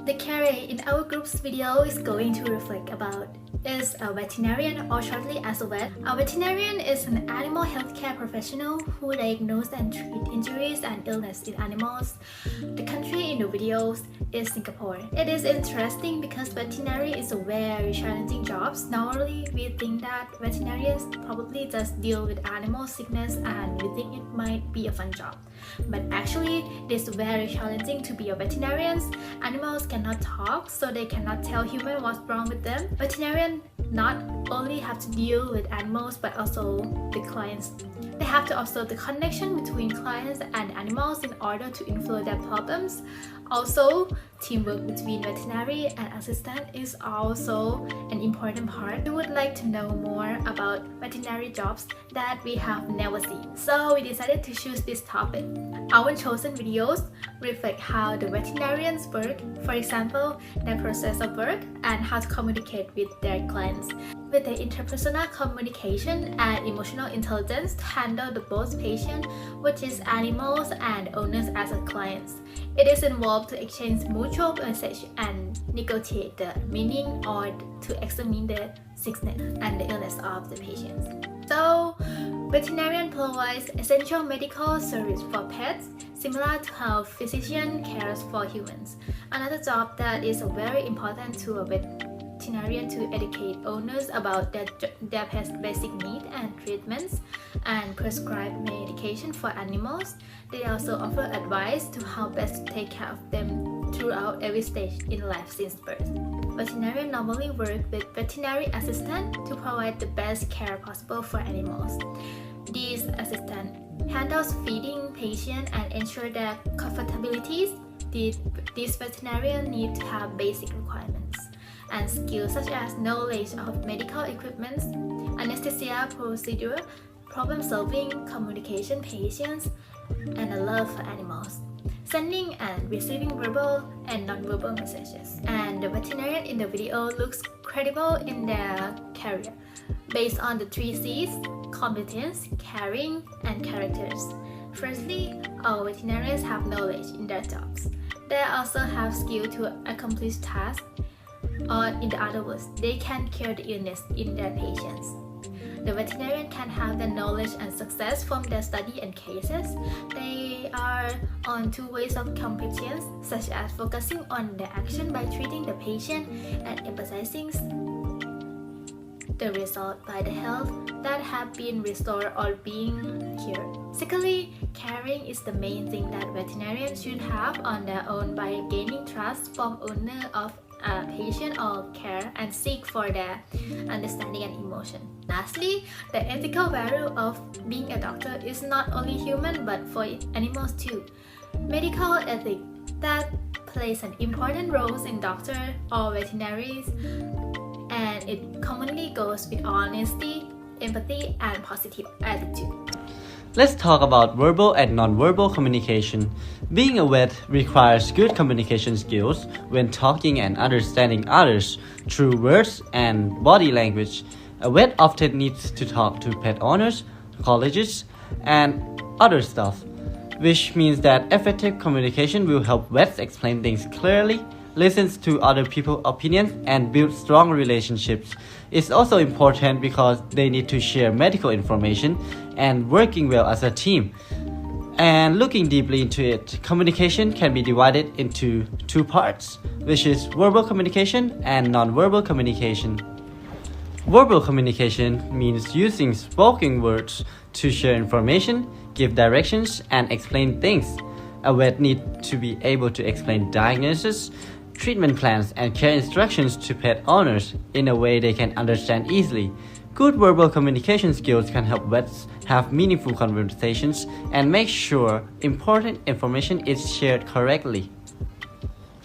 The career in our group's video is going to reflect about is a veterinarian or shortly as a vet. A veterinarian is an animal healthcare professional who diagnose and treat injuries and illness in animals. The country in the videos is Singapore. It is interesting because veterinary is a very challenging job. Normally, we think that veterinarians probably just deal with animal sickness and we think it might be a fun job. But actually, it is very challenging to be a veterinarian. Animals cannot talk, so they cannot tell humans what's wrong with them. Veterinarians not only have to deal with animals but also the clients. They have to observe the connection between clients and animals in order to influence their problems. Also, teamwork between veterinary and assistant is also an important part. We would like to know more about veterinary jobs that we have never seen. So we decided to choose this topic. Our chosen videos reflect how the veterinarians work, for example, their process of work and how to communicate with their clients. With their interpersonal communication and emotional intelligence to handle the both patient, which is animals and owners as a clients. It is involved to exchange mutual message and negotiate the meaning or to examine the sickness and the illness of the patients. So, veterinarian provides essential medical service for pets, similar to how physician cares for humans. Another job that is very important to a veterinarian to educate owners about their pet's basic needs and treatments and prescribe medication for animals. They also offer advice to how best to take care of them throughout every stage in life since birth. Veterinarians normally work with veterinary assistants to provide the best care possible for animals. These assistants handles feeding patients and ensure their comfortability. These veterinarians need to have basic requirements and skills such as knowledge of medical equipment, anesthesia procedure, problem solving, communication patients, and a love for animals, sending and receiving verbal and non-verbal messages. And the veterinarian in the video looks credible in their career based on the 3 C's: competence, caring, and characters. Firstly, our veterinarians have knowledge in their jobs. They also have skill to accomplish tasks, or in the other words, they can cure the illness in their patients. The veterinarian can have the knowledge and success from their study and cases. They are on 2 ways of competence, such as focusing on the action by treating the patient and emphasizing the result by the health that have been restored or being cured. Secondly, caring is the main thing that veterinarians should have on their own by gaining trust from owner of a patient or care and seek for their understanding and emotion. Lastly, the ethical value of being a doctor is not only human but for animals too. Medical ethics that plays an important role in doctor or veterinaries, and it commonly goes with honesty, empathy, and positive attitude. Let's talk about verbal and non-verbal communication. Being a vet requires good communication skills when talking and understanding others through words and body language. A vet often needs to talk to pet owners, colleagues, and other staff, which means that effective communication will help vets explain things clearly, listens to other people's opinions, and build strong relationships. It's also important because they need to share medical information and working well as a team. And looking deeply into it, communication can be divided into 2 parts, which is verbal communication and non-verbal communication. Verbal communication means using spoken words to share information, give directions, and explain things. A vet needs to be able to explain diagnosis, treatment plans, and care instructions to pet owners in a way they can understand easily. Good verbal communication skills can help vets have meaningful conversations and make sure important information is shared correctly.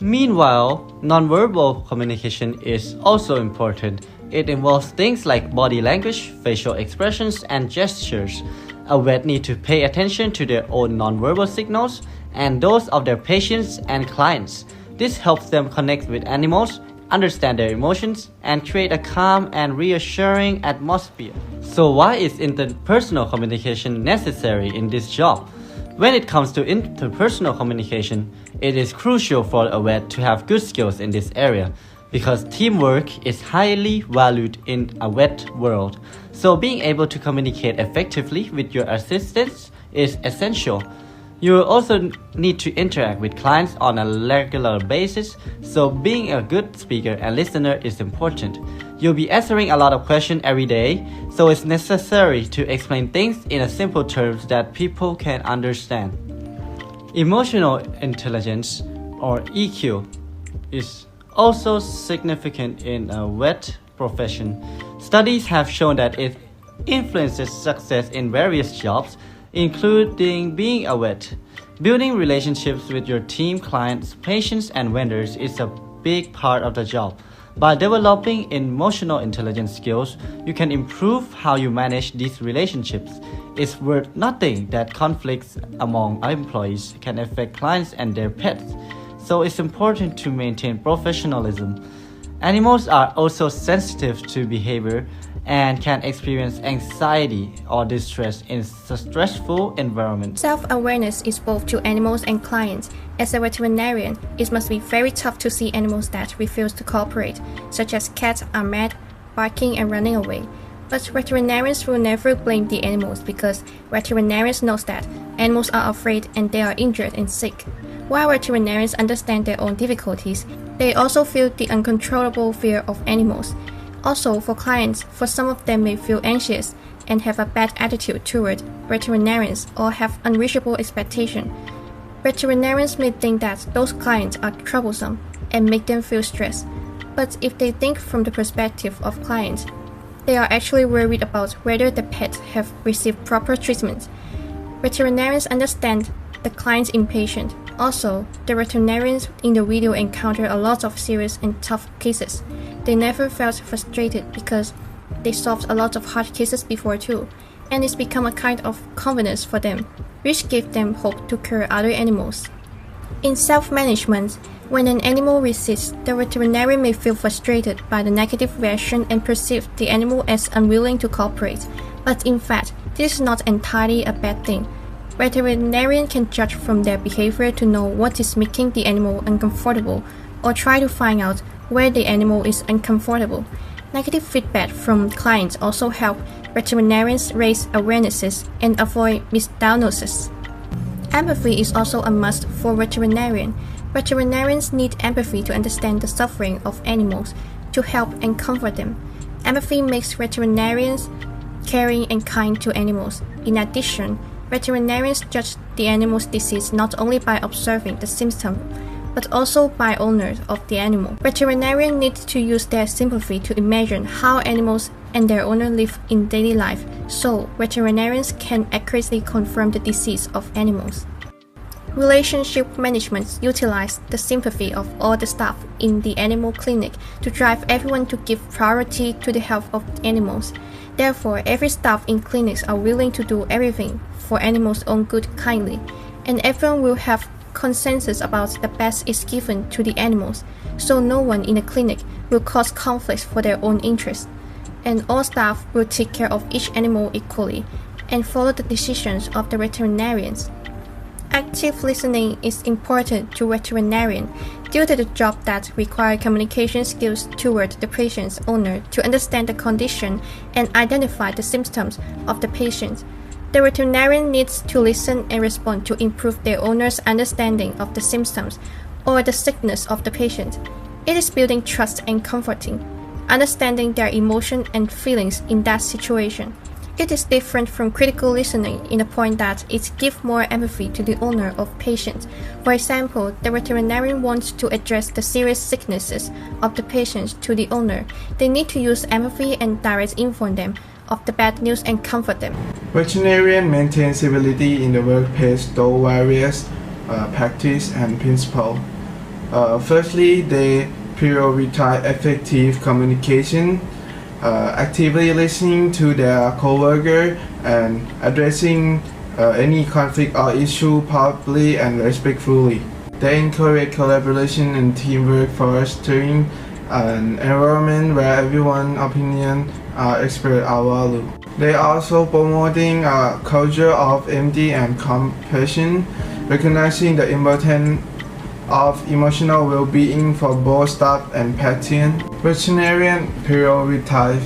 Meanwhile, nonverbal communication is also important. It involves things like body language, facial expressions, and gestures. A vet needs to pay attention to their own nonverbal signals and those of their patients and clients. This helps them connect with animals, understand their emotions, and create a calm and reassuring atmosphere. So why is interpersonal communication necessary in this job? When it comes to interpersonal communication, it is crucial for a vet to have good skills in this area because teamwork is highly valued in a vet world. So being able to communicate effectively with your assistants is essential. You will also need to interact with clients on a regular basis, so being a good speaker and listener is important. You'll be answering a lot of questions every day, so it's necessary to explain things in a simple terms that people can understand. Emotional intelligence, or EQ, is also significant in a vet profession. Studies have shown that it influences success in various jobs, including being a vet. Building relationships with your team, clients, patients, and vendors is a big part of the job. By developing emotional intelligence skills, you can improve how you manage these relationships. It's worth noting that conflicts among employees can affect clients and their pets, so it's important to maintain professionalism. Animals are also sensitive to behavior and can experience anxiety or distress in a stressful environment. Self-awareness is both to animals and clients. As a veterinarian, it must be very tough to see animals that refuse to cooperate, such as cats are mad, barking and running away. But veterinarians will never blame the animals because veterinarians know that animals are afraid and they are injured and sick. While veterinarians understand their own difficulties, they also feel the uncontrollable fear of animals. Also, for clients, for some of them may feel anxious and have a bad attitude toward veterinarians or have unreachable expectations. Veterinarians may think that those clients are troublesome and make them feel stressed. But if they think from the perspective of clients, they are actually worried about whether the pets have received proper treatment. Veterinarians understand the client's impatient. Also, the veterinarians in the video encounter a lot of serious and tough cases. They never felt frustrated because they solved a lot of hard cases before too, and it's become a kind of confidence for them, which gave them hope to cure other animals. In self-management, when an animal resists, the veterinarian may feel frustrated by the negative reaction and perceive the animal as unwilling to cooperate. But in fact, this is not entirely a bad thing. Veterinarians can judge from their behavior to know what is making the animal uncomfortable or try to find out where the animal is uncomfortable. Negative feedback from clients also help veterinarians raise awarenesses and avoid misdiagnosis. Empathy is also a must for veterinarians. Veterinarians need empathy to understand the suffering of animals, to help and comfort them. Empathy makes veterinarians caring and kind to animals. In addition, veterinarians judge the animal's disease not only by observing the symptoms, but also by owners of the animal. Veterinarians need to use their sympathy to imagine how animals and their owner live in daily life, so veterinarians can accurately confirm the disease of animals. Relationship management utilizes the sympathy of all the staff in the animal clinic to drive everyone to give priority to the health of animals. Therefore, every staff in clinics are willing to do everything for animals' own good kindly, and everyone will have consensus about the best is given to the animals, so no one in the clinic will cause conflicts for their own interests, and all staff will take care of each animal equally and follow the decisions of the veterinarians. Active listening is important to veterinarians due to the job that requires communication skills toward the patient's owner to understand the condition and identify the symptoms of the patient. The veterinarian needs to listen and respond to improve their owner's understanding of the symptoms or the sickness of the patient. It is building trust and comforting, understanding their emotions and feelings in that situation. It is different from critical listening in the point that it gives more empathy to the owner of patients. For example, the veterinarian wants to address the serious sicknesses of the patients to the owner. They need to use empathy and direct inform them of the bad news and comfort them. Veterinarian maintain civility in the workplace through various practice and principles. Firstly, they prioritize effective communication, actively listening to their coworker and addressing any conflict or issue properly and respectfully. They encourage collaboration and teamwork, fostering an environment where everyone's opinions are expressed or valued. They also promoting a culture of empathy and compassion, recognizing the importance of emotional well-being for both staff and patients. Veterinarian prioritize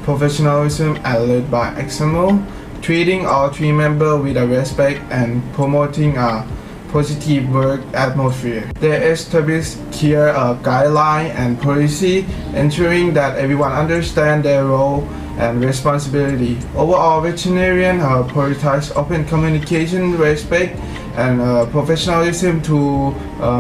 professionalism and lead by example, treating all team members with respect and promoting a positive work atmosphere. They establish clear guidelines and policy, ensuring that everyone understands their role and responsibility. Overall, veterinarians prioritize open communication, respect, and professionalism to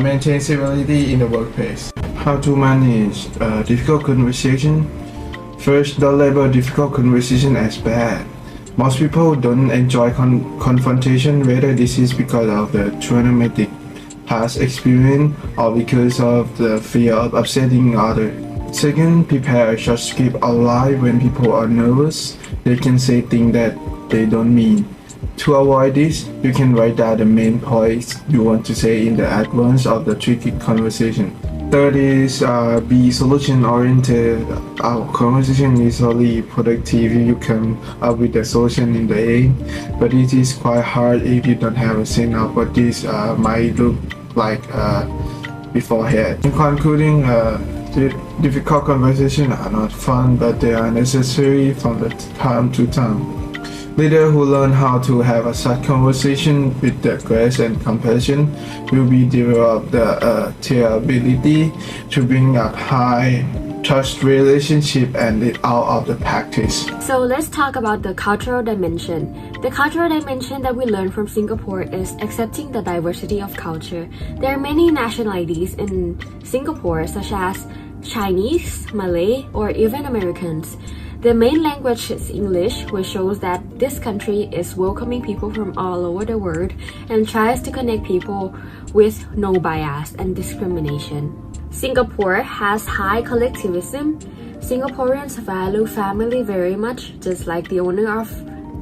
maintain civility in the workplace. How to manage difficult conversation? First, don't label difficult conversation as bad. Most people don't enjoy confrontation, whether this is because of the traumatic past experience or because of the fear of upsetting others. Second, prepare a short script outline. When people are nervous, they can say things that they don't mean. To avoid this, you can write down the main points you want to say in the advance of the tricky conversation. Third is be solution-oriented. Our conversation is only productive if you come up with a solution in the end, but it is quite hard if you don't have a sense of what this might look like beforehand. In concluding, difficult conversations are not fun, but they are necessary from the time to time. Leaders who learn how to have a such conversation with the grace and compassion will be develop their ability to bring up high trust relationship and lead out of the practice. So let's talk about the cultural dimension. The cultural dimension that we learn from Singapore is accepting the diversity of culture. There are many nationalities in Singapore, such as Chinese, Malay, or even Americans. The main language is English, which shows that this country is welcoming people from all over the world and tries to connect people with no bias and discrimination. Singapore has high collectivism. Singaporeans value family very much, just like the owner of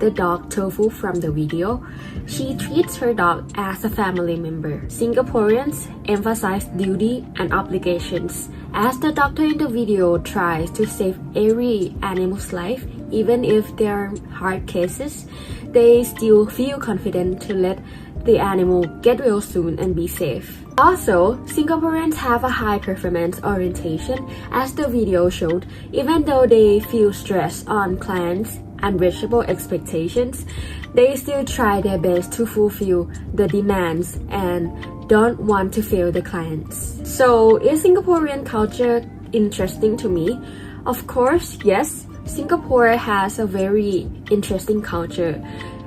the dog Tofu from the video. She treats her dog as a family member. Singaporeans emphasize duty and obligations. As the doctor in the video tries to save every animal's life, even if there are hard cases, they still feel confident to let the animal get well soon and be safe. Also, Singaporeans have a high performance orientation, as the video showed. Even though they feel stress on clients' unreachable expectations, they still try their best to fulfill the demands and don't want to fail the clients. So, is Singaporean culture interesting to me? Of course, yes. Singapore has a very interesting culture.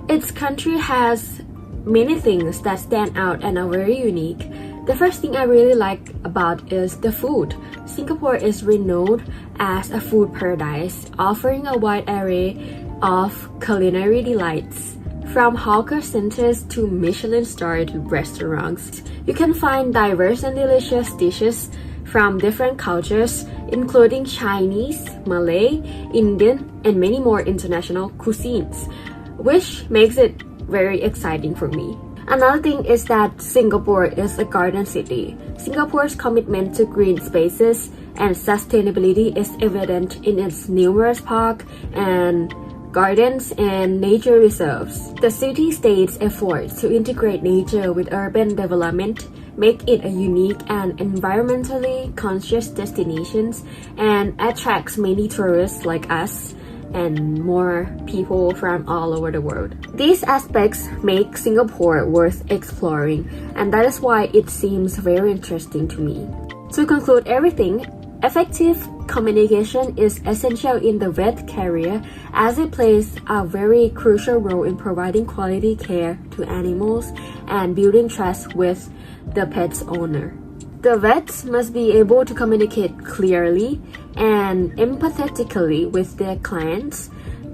Its country has many things that stand out and are very unique. The first thing I really like about is the food. Singapore is renowned as a food paradise, offering a wide array of culinary delights. From hawker centers to Michelin-starred restaurants, you can find diverse and delicious dishes from different cultures, including Chinese, Malay, Indian, and many more international cuisines, which makes it very exciting for me. Another thing is that Singapore is a garden city. Singapore's commitment to green spaces and sustainability is evident in its numerous parks and gardens and nature reserves. The city-state's efforts to integrate nature with urban development make it a unique and environmentally conscious destination and attracts many tourists like us and more people from all over the world. These aspects make Singapore worth exploring, and that is why it seems very interesting to me. To conclude everything, effective communication is essential in the vet career, as it plays a very crucial role in providing quality care to animals and building trust with the pet's owner. The vets must be able to communicate clearly and empathetically with their clients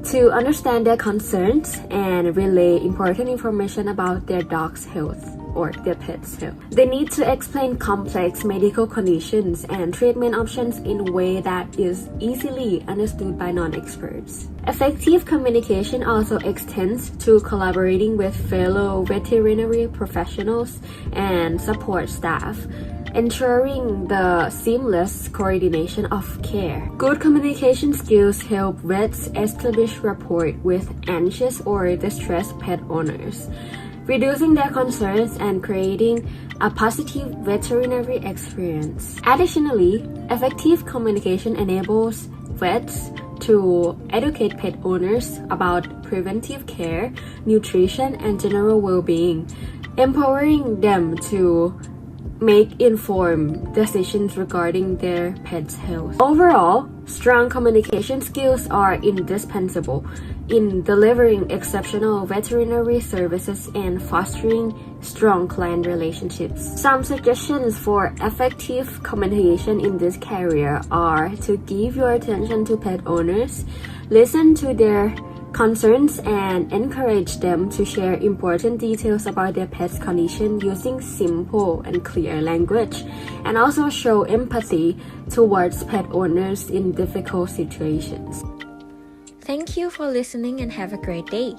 to understand their concerns and relay important information about their dog's health or their pet's health. They need to explain complex medical conditions and treatment options in a way that is easily understood by non-experts. Effective communication also extends to collaborating with fellow veterinary professionals and support staff. ensuring the seamless coordination of care. Good communication skills help vets establish rapport with anxious or distressed pet owners, reducing their concerns and creating a positive veterinary experience. Additionally, effective communication enables vets to educate pet owners about preventive care, nutrition, and general well-being, empowering them to make informed decisions regarding their pet's health. Overall, strong communication skills are indispensable in delivering exceptional veterinary services and fostering strong client relationships. Some suggestions for effective communication in this career are to give your attention to pet owners, listen to their concerns, and encourage them to share important details about their pet's condition using simple and clear language, and also show empathy towards pet owners in difficult situations. Thank you for listening and have a great day.